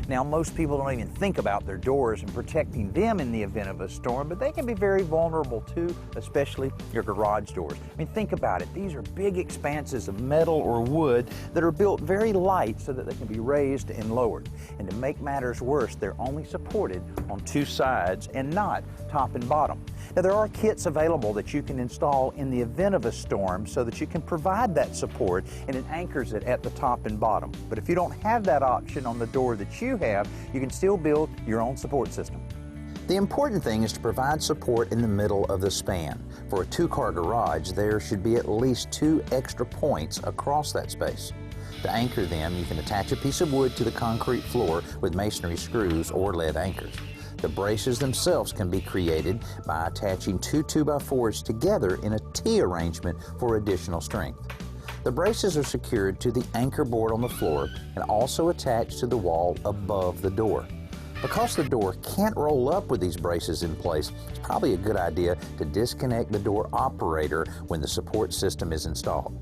Now, most people don't even think about their doors and protecting them in the event of a storm, but they can be very vulnerable too, especially your garage doors. I mean, think about it. These are big expanses of metal or wood that are built very light so that they can be raised and lowered. And to make matters worse, they're only supported on two sides and not top and bottom. Now, there are kits available that you can install in the event of a storm so that you can provide that support, and it anchors it at the top and bottom. But if you don't have that option on the door that you have, you can still build your own support system. The important thing is to provide support in the middle of the span. For a two-car garage, there should be at least 2 extra points across that space. To anchor them, you can attach a piece of wood to the concrete floor with masonry screws or lead anchors. The braces themselves can be created by attaching 2 2x4s together in a T arrangement for additional strength. The braces are secured to the anchor board on the floor and also attached to the wall above the door. Because the door can't roll up with these braces in place, it's probably a good idea to disconnect the door operator when the support system is installed.